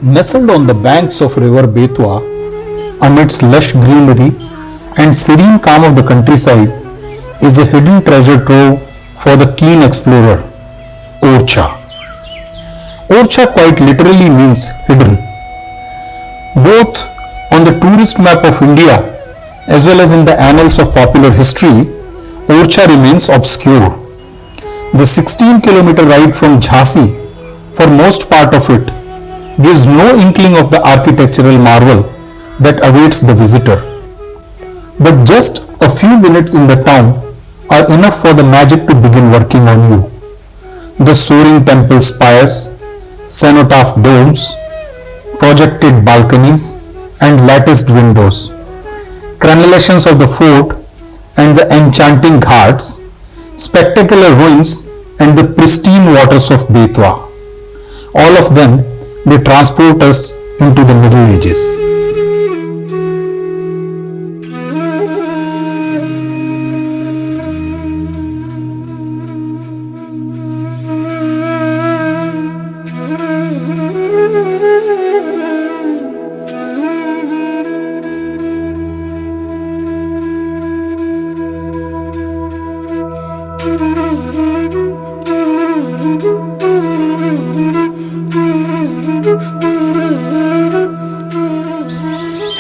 Nestled on the banks of river Betwa, amidst lush greenery and serene calm of the countryside, is a hidden treasure trove for the keen explorer, Orcha. Orcha quite literally means hidden. Both on the tourist map of India as well as in the annals of popular history, Orcha remains obscure. The 16-kilometer ride from Jhansi, for most part of it, gives no inkling of the architectural marvel that awaits the visitor. But just a few minutes in the town are enough for the magic to begin working on you. The soaring temple spires, cenotaph domes, projected balconies, and latticed windows, crenellations of the fort and the enchanting ghats, spectacular ruins, and the pristine waters of Betwa. All of them, they transport us into the Middle Ages.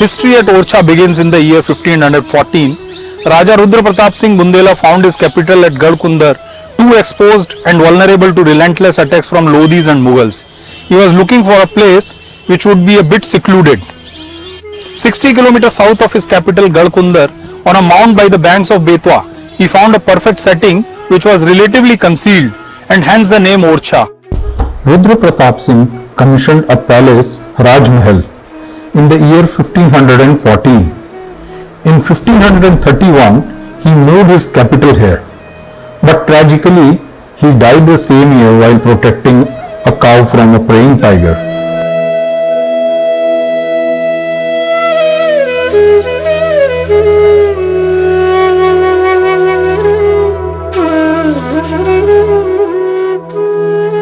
History at Orcha begins in the year 1514. Raja Rudra Pratap Singh Bundela found his capital at Gadkundar too exposed and vulnerable to relentless attacks from Lodhis and Mughals. He was looking for a place which would be a bit secluded. 60 kilometers south of his capital Gadkundar, on a mound by the banks of Betwa, he found a perfect setting which was relatively concealed, and hence the name Orcha. Rudra Pratap Singh commissioned a palace, Raj Mahal, in the year 1514. In 1531, he moved his capital here. But tragically, he died the same year while protecting a cow from a praying tiger.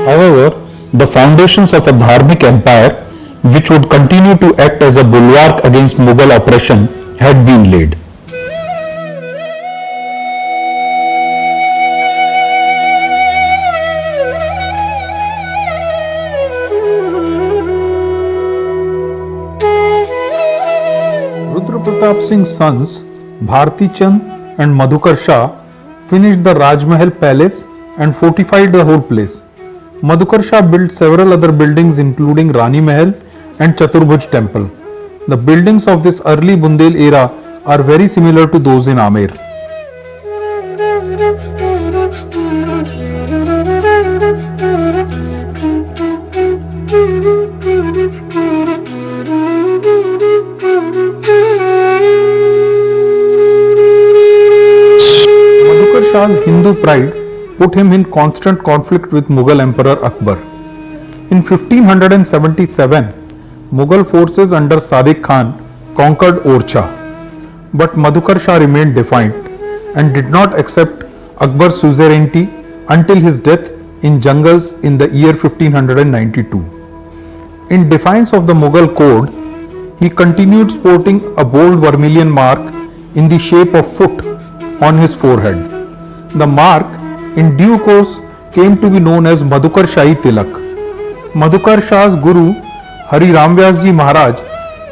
However, the foundations of a dharmic empire, which would continue to act as a bulwark against Mughal oppression, had been laid. Rudra Pratap Singh's sons, Bharti Chand and Madhukar Shah, finished the Raj Mahal palace and fortified the whole place. Madhukar Shah built several other buildings including Rani Mahal and Chaturbhuj temple. The buildings of this early Bundel era are very similar to those in Amer. Madhukar Shah's Hindu pride put him in constant conflict with Mughal Emperor Akbar. In 1577, Mughal forces under Sadiq Khan conquered Orcha, but Madhukar Shah remained defiant and did not accept Akbar's suzerainty until his death in jungles in the year 1592. In defiance of the Mughal code, he continued sporting a bold vermilion mark in the shape of foot on his forehead. The mark in due course came to be known as Madhukar Shahi Tilak. Madhukar Shah's guru Hari Ramvyas Ji Maharaj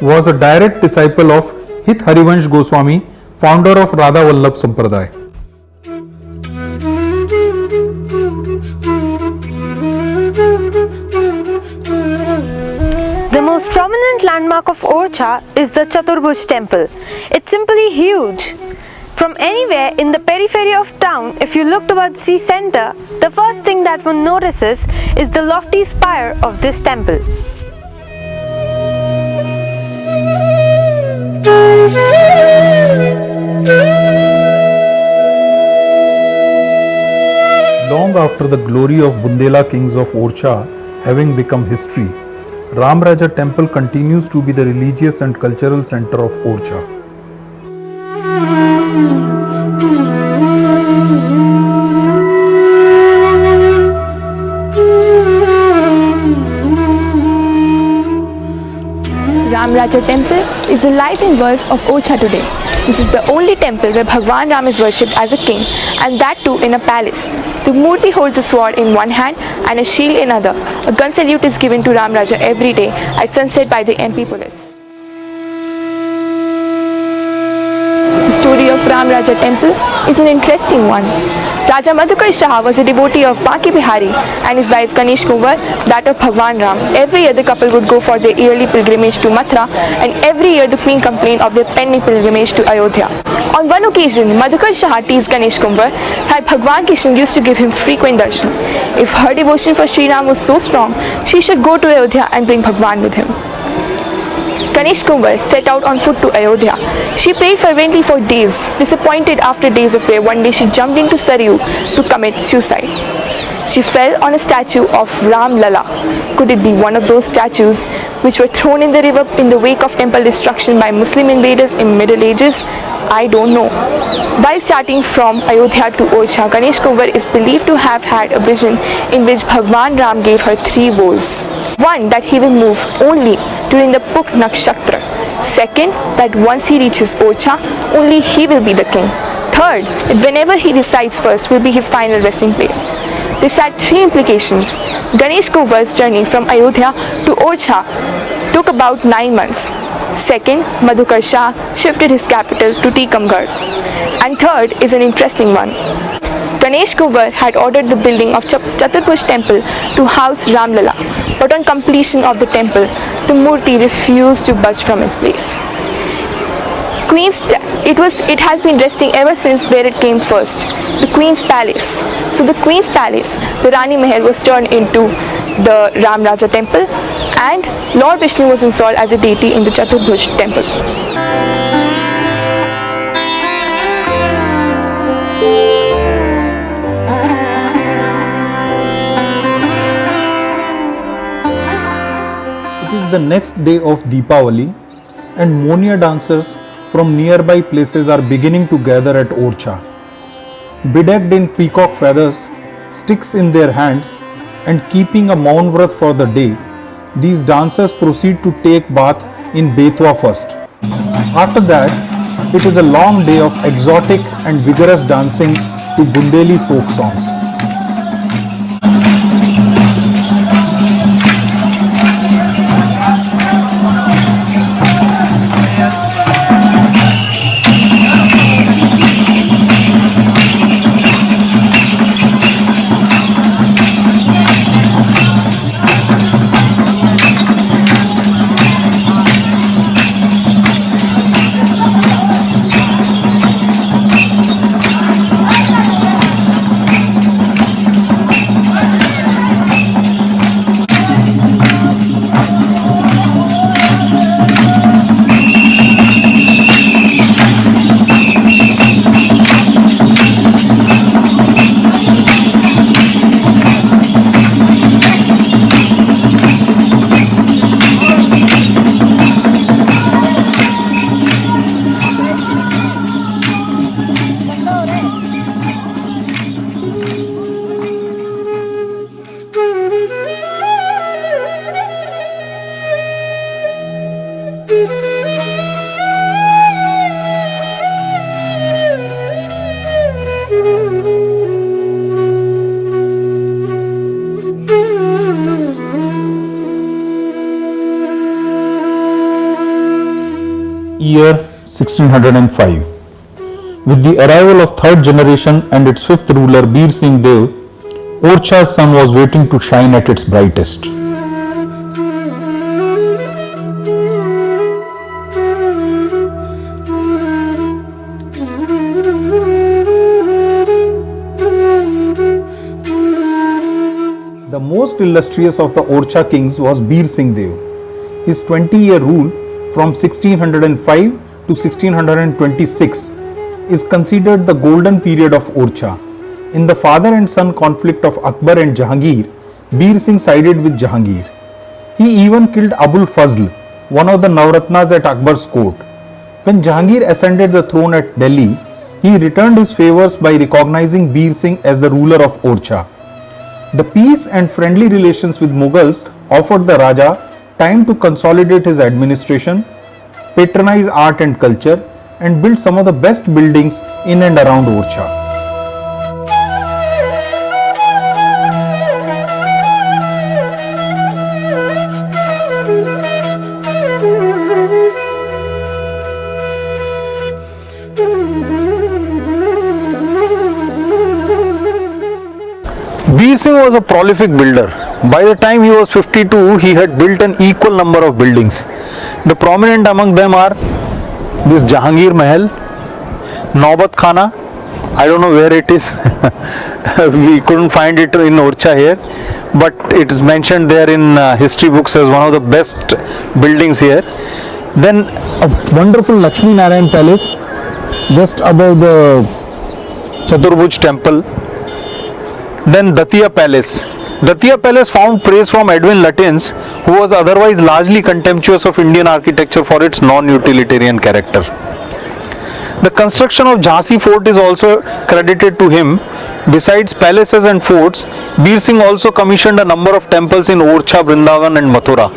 was a direct disciple of Hit Harivansh Goswami, founder of Radha Vallabh Sampradaya. The most prominent landmark of Orcha is the Chaturbhuj temple. It's simply huge. From anywhere in the periphery of town, if you look towards the center, the first thing that one notices is the lofty spire of this temple. Long after the glory of Bundela kings of Orcha having become history, Ram Raja temple continues to be the religious and cultural center of Orcha. Ram Raja temple is the life and work of Orchha today. This is the only temple where Bhagwan Ram is worshipped as a king, and that too in a palace. The Murti holds a sword in one hand and a shield in other. A gun salute is given to Ram Raja every day at sunset by the MP police. The story of Ram Raja temple is an interesting one. Raja Madhukar Shah was a devotee of Banki Bihari and his wife Ganesh Kuwar that of Bhagwan Ram. Every year the couple would go for their yearly pilgrimage to Mathura, and every year the queen complained of their pending pilgrimage to Ayodhya. On one occasion, Madhukar Shah teased Ganesh Kuwar that Bhagwan Krishna used to give him frequent darshan. If her devotion for Sri Ram was so strong, she should go to Ayodhya and bring Bhagwan with him. Ganesh Kuwar set out on foot to Ayodhya. She prayed fervently for days. Disappointed after days of prayer, one day she jumped into Saryu to commit suicide. She fell on a statue of Ram Lala. Could it be one of those statues which were thrown in the river in the wake of temple destruction by Muslim invaders in Middle Ages? I don't know. While starting from Ayodhya to Orchha, Ganesh Kuwar is believed to have had a vision in which Bhagwan Ram gave her 3 vows. One, that he will move only during the Puk Nakshatra. Second, that once he reaches Orchha, only he will be the king. Third, that whenever he resides first will be his final resting place. This had 3 implications. Ganesh Kuwar's journey from Ayodhya to Orchha took about 9 months. Second, Madhukar Shah shifted his capital to Tikamgarh. And third is an interesting one. Ganesh Kuwar had ordered the building of Chaturbhuj temple to house Ram Lala, but on completion of the temple, the Murti refused to budge from its place. It has been resting ever since where it came first, the Queen's Palace. So the Queen's Palace, the Rani Mahal, was turned into the Ram Raja temple, and Lord Vishnu was installed as a deity in the Chaturbhuj temple. It is the next day of Deepavali, and Monia dancers from nearby places are beginning to gather at Orchha. Bedecked in peacock feathers, sticks in their hands, and keeping a Maun Vrat for the day, these dancers proceed to take bath in Betwa first. After that, it is a long day of exotic and vigorous dancing to Bundeli folk songs. Year 1605. With the arrival of third generation and its fifth ruler Bir Singh Dev, Orcha's sun was waiting to shine at its brightest. The most illustrious of the Orcha kings was Bir Singh Dev. His 20-year rule from 1605 to 1626 is considered the golden period of Orcha. In the father and son conflict of Akbar and Jahangir, Bir Singh sided with Jahangir. He even killed Abul Fazl, one of the Navratnas at Akbar's court. When Jahangir ascended the throne at Delhi, he returned his favors by recognizing Bir Singh as the ruler of Orcha. The peace and friendly relations with Mughals offered the Raja time to consolidate his administration, patronize art and culture, and build some of the best buildings in and around Orcha. Bir Singh was a prolific builder. By the time he was 52, he had built an equal number of buildings. The prominent among them are this Jahangir Mahal, Naubat Khana. I don't know where it is. We couldn't find it in Orcha here, but it is mentioned there in history books as one of the best buildings here. Then a wonderful Lakshmi Narayan Palace just above the Chaturbhuj temple. Then Datia Palace. Datia Palace found praise from Edwin Lutyens, who was otherwise largely contemptuous of Indian architecture for its non-utilitarian character. The construction of Jhansi Fort is also credited to him. Besides palaces and forts, Bir Singh also commissioned a number of temples in Orcha, Vrindavan and Mathura.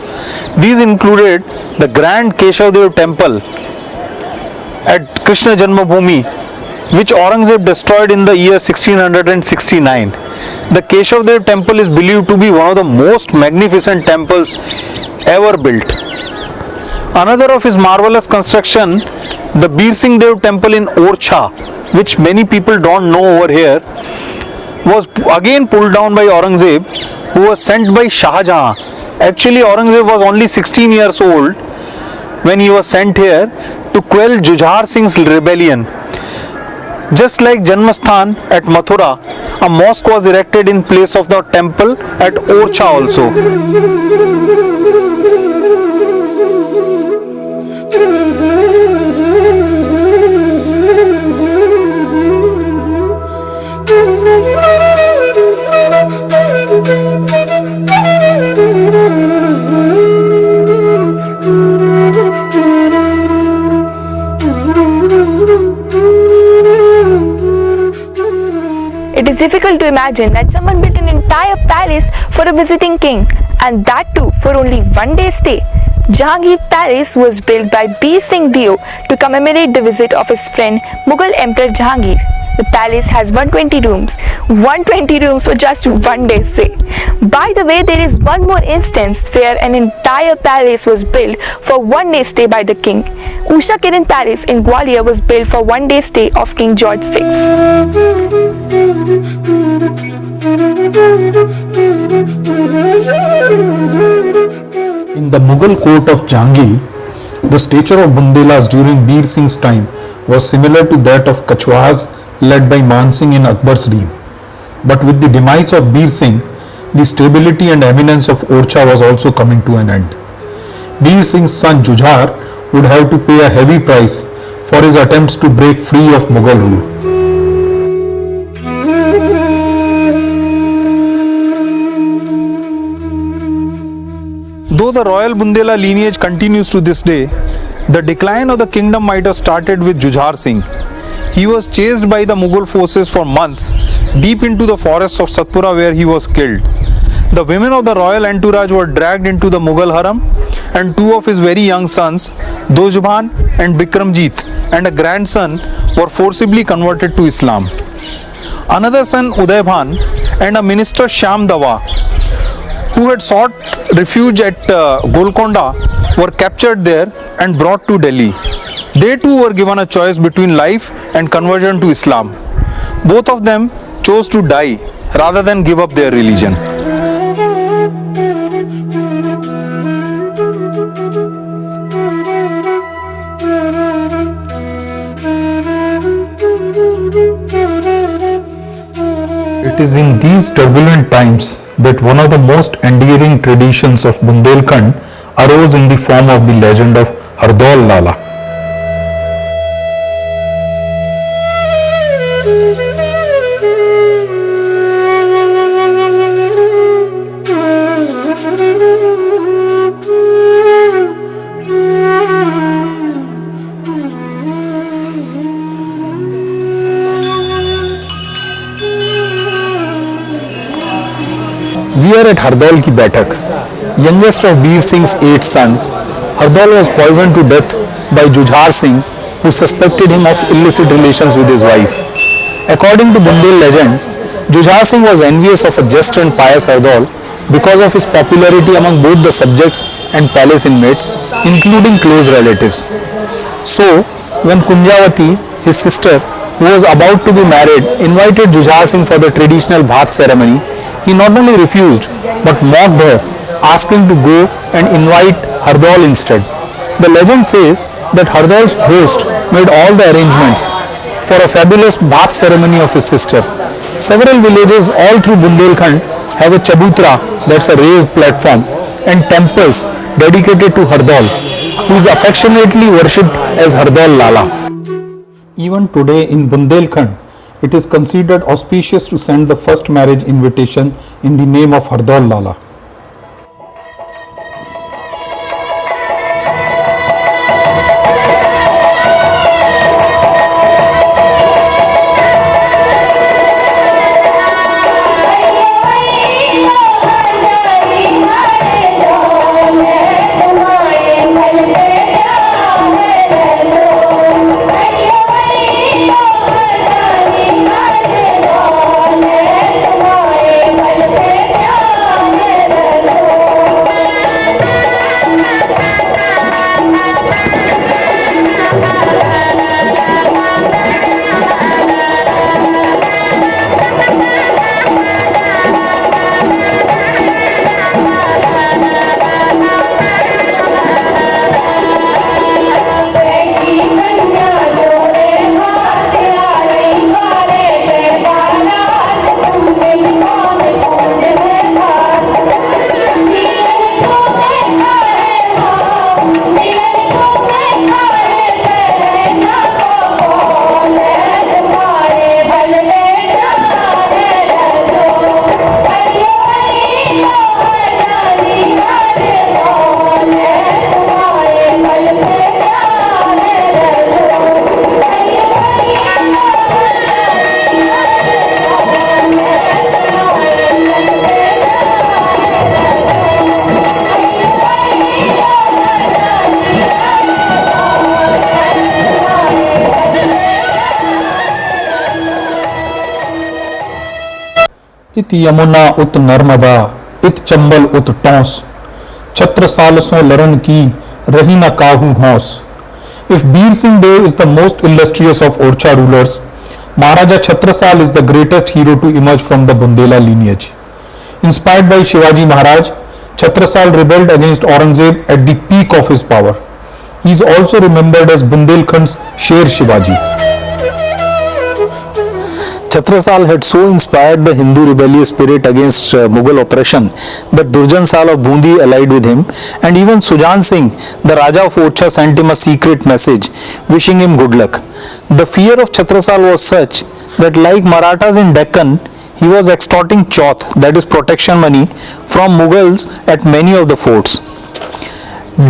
These included the Grand Keshavdev Temple at Krishna Janmabhoomi, which Aurangzeb destroyed in the year 1669. The Keshavdev temple is believed to be one of the most magnificent temples ever built. Another of his marvelous construction, the Bir Singh Dev temple in Orcha, which many people don't know over here, was again pulled down by Aurangzeb, who was sent by Shah Jahan. Actually, Aurangzeb was only 16 years old when he was sent here to quell Jujhar Singh's rebellion. Just like Janmasthan at Mathura, a mosque was erected in place of the temple at Orcha also. It is difficult to imagine that someone built an entire palace for a visiting king, and that too for only one day stay. Jahangir Palace was built by Bir Singh Deo to commemorate the visit of his friend Mughal Emperor Jahangir. The palace has 120 rooms. 120 rooms for just one day stay. By the way, there is one more instance where an entire palace was built for one day stay by the king. Usha Kiran Palace in Gwalior was built for one day stay of King George VI. In the Mughal court of Jahangir, the stature of Bundelas during Bir Singh's time was similar to that of Kachwas led by Man Singh in Akbar's reign. But with the demise of Bir Singh, the stability and eminence of Orcha was also coming to an end. Bir Singh's son Jujhar would have to pay a heavy price for his attempts to break free of Mughal rule. Though the royal Bundela lineage continues to this day, the decline of the kingdom might have started with Jujhar Singh. He was chased by the Mughal forces for months deep into the forests of Satpura, where he was killed. The women of the royal entourage were dragged into the Mughal harem, and two of his very young sons, Dojbhan and Bikramjit, and a grandson were forcibly converted to Islam. Another son, Udaybhan, and a minister, Shyam Dawa, who had sought refuge at Golconda, were captured there and brought to Delhi. They too were given a choice between life and conversion to Islam. Both of them chose to die rather than give up their religion. It is in these turbulent times that one of the most endearing traditions of Bundelkhand arose in the form of the legend of Hardaul Lala. We are at Hardol की बैठक. Youngest of Beer Singh's 8 sons, Hardol was poisoned to death by Jujhar Singh, who suspected him of illicit relations with his wife. According to Bundel legend, Jujhar Singh was envious of a just and pious Hardol because of his popularity among both the subjects and palace inmates, including close relatives. So, when Kunjavati, his sister, who was about to be married, invited Jujhar Singh for the traditional Bhaat ceremony, he not only refused but mocked her, asking to go and invite Hardol instead. The legend says that Hardol's host made all the arrangements for a fabulous Bhaat ceremony of his sister. Several villages all through Bundelkhand have a chabutra, that's a raised platform, and temples dedicated to Hardol, who is affectionately worshipped as Hardol Lala. Even today in Bundelkhand, it is considered auspicious to send the first marriage invitation in the name of Hardol Lala. इत यमुना उत नर्मदा इत चंबल उत टौंस छत्रसाल सो लरन की रही न काहू हौस. If Bir Singh Dev is the most illustrious of Orcha rulers, Maharaja Chhatrasal is the greatest hero to emerge from the Bundela lineage. Inspired by Shivaji Maharaj, Chhatrasal rebelled against Aurangzeb at the peak of his power. He is also remembered as Bundelkhand's Sher Shivaji. Chhatrasal had so inspired the Hindu rebellious spirit against Mughal oppression that Durjan Sal of Bundi allied with him, and even Sujan Singh, the Raja of Orcha, sent him a secret message wishing him good luck. The fear of Chhatrasal was such that, like Marathas in Deccan, he was extorting chauth, that is protection money, from Mughals at many of the forts.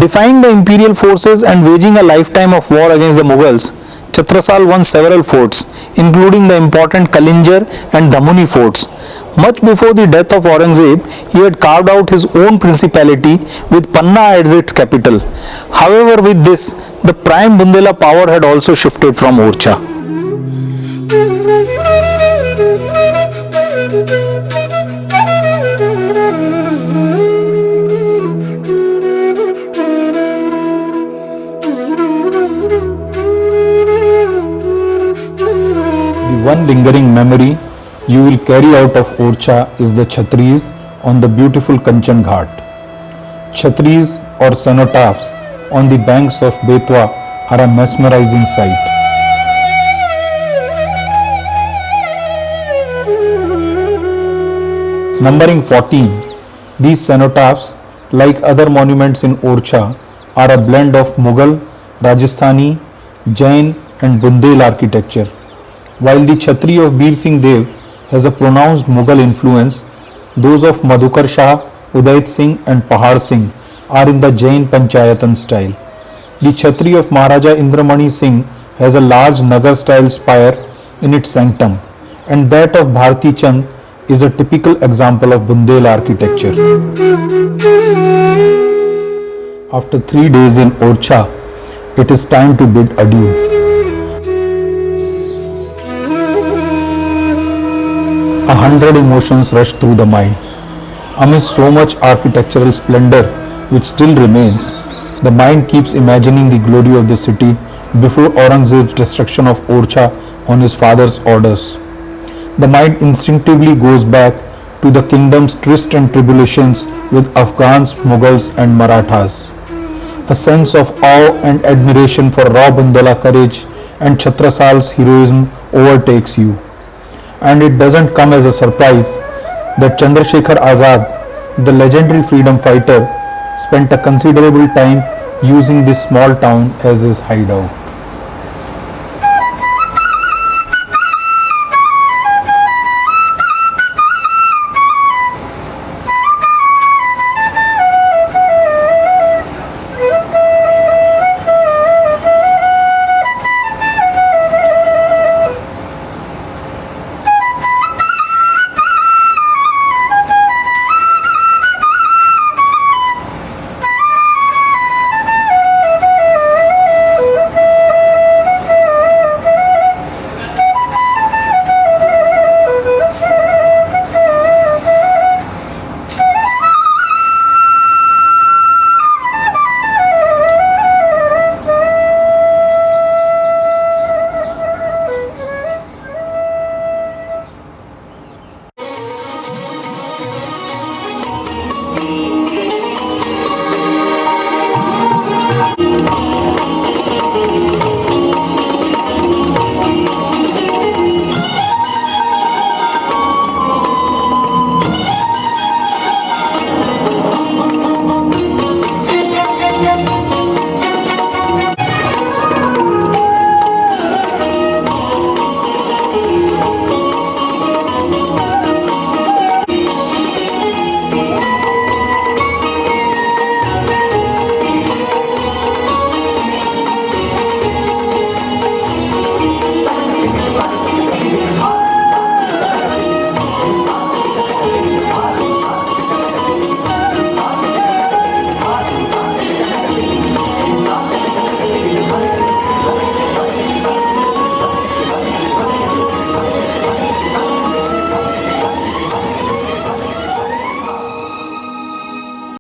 Defying the imperial forces and waging a lifetime of war against the Mughals, Chhatrasal won several forts, including the important Kalinjar and Dhamuni forts. Much before the death of Aurangzeb, he had carved out his own principality with Panna as its capital. However, with this, the prime Bundela power had also shifted from Orcha. One lingering memory you will carry out of Orcha is the Chhatris on the beautiful Kanchan Ghat. Chhatris or cenotaphs on the banks of Betwa are a mesmerizing sight. Numbering 14, these cenotaphs, like other monuments in Orcha, are a blend of Mughal, Rajasthani, Jain and Bundel architecture. While the Chhatri of Bir Singh Dev has a pronounced Mughal influence, those of Madhukar Shah, Udait Singh and Pahar Singh are in the Jain Panchayatan style. The Chhatri of Maharaja Indramani Singh has a large Nagar style spire in its sanctum, and that of Bharti Chand is a typical example of Bundela architecture. After 3 days in Orcha, it is time to bid adieu. A hundred emotions rush through the mind. Amidst so much architectural splendor which still remains, the mind keeps imagining the glory of the city before Aurangzeb's destruction of Orcha on his father's orders. The mind instinctively goes back to the kingdom's tryst and tribulations with Afghans, Mughals and Marathas. A sense of awe and admiration for raw Bundela courage and Chhatrasal's heroism overtakes you. And it doesn't come as a surprise that Chandrasekhar Azad, the legendary freedom fighter, spent a considerable time using this small town as his hideout.